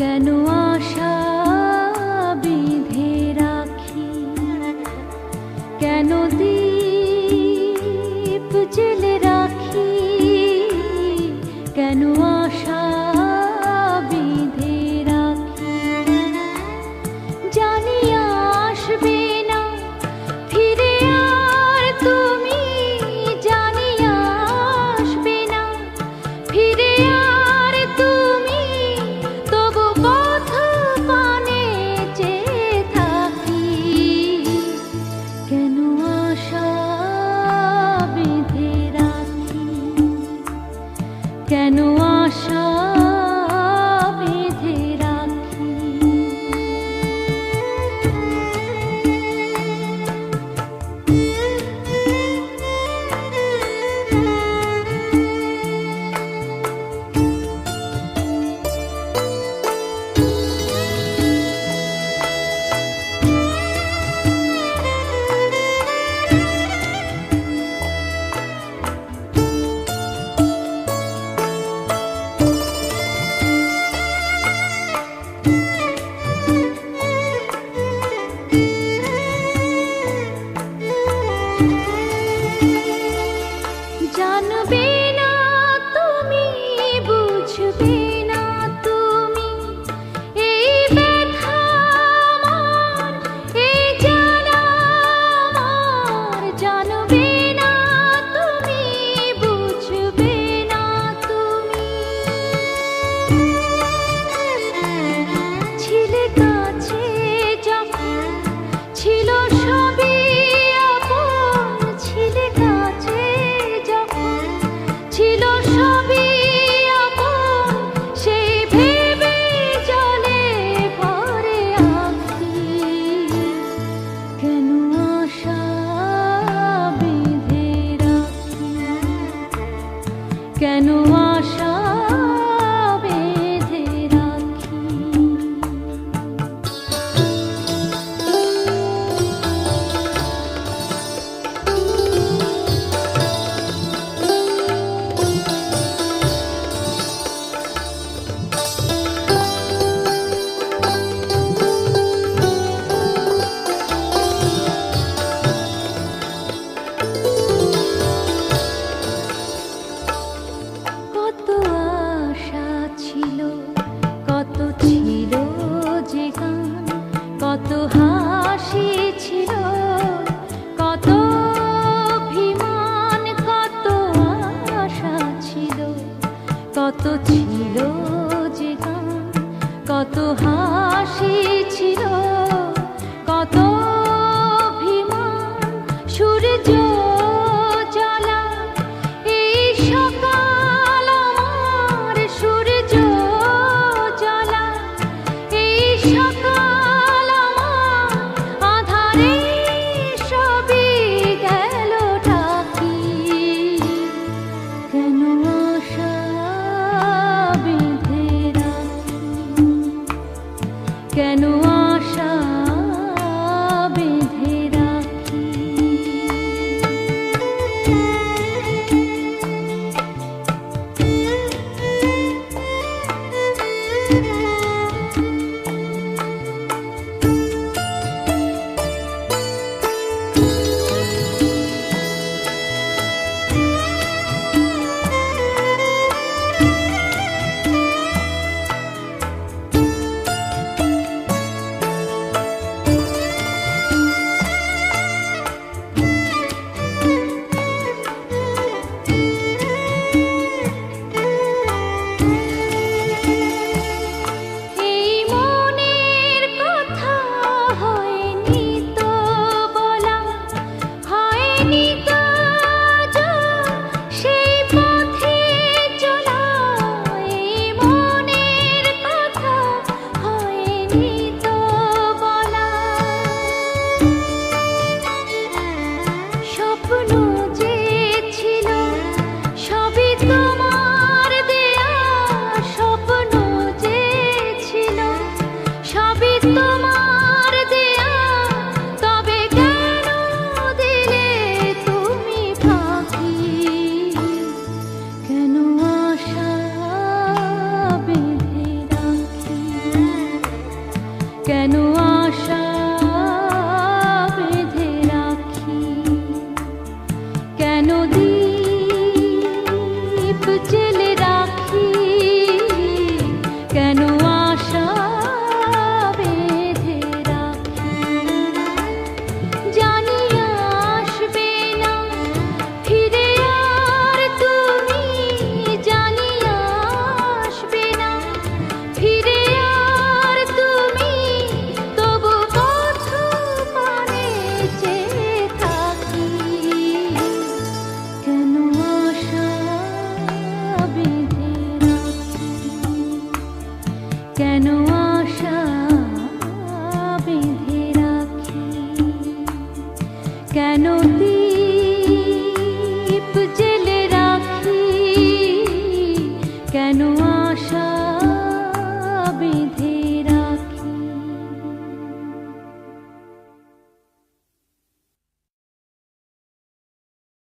কেন আশা বেঁধে রাখি, কেন দীপ জেলে রাখি, কেন আশা বেঁধে রাখি। জানি আসবে না ফিরে আর তুমি, জানি আসবে না ফিরে আর তুমি, তবু পথ পানে চেয়ে থাকি। কেন আশা বেঁধে রাখি, কেন আশা বেঁধে রাখি। জানবে না তুমি, বুঝবে না তুমি, এই ব্যথা আমার, এই জ্বালা আমার। জানবে না তুমি, বুঝবে না তুমি, ছিলে কাছে যখন ছিল সবই আপন, ছিলে কাছে ছিল সবই আপন, সেই ভেবে জলে ভরে আঁখি। কেন আশা বেঁধে রাখি, কেন আশা বেঁধে রাখি। কত আশা ছিল, কত ছিল যে গান, কত হাসি ছিল, কত অভিমান, কত আশা ছিল, কত ছিল যে গান, কত হাসি ছিল, কত অভিমান। সূর্য জ্বলা এই সকাল আমার, সূর্য জ্বলা এই সকাল আমার, আঁধারে সবই গেল ঢাকি। কেন আশা বেঁধে রাখি, কেন আশা কেন আশা বেঁধে রাখি, কেন দীপ জেলে রাখি, কেন আশা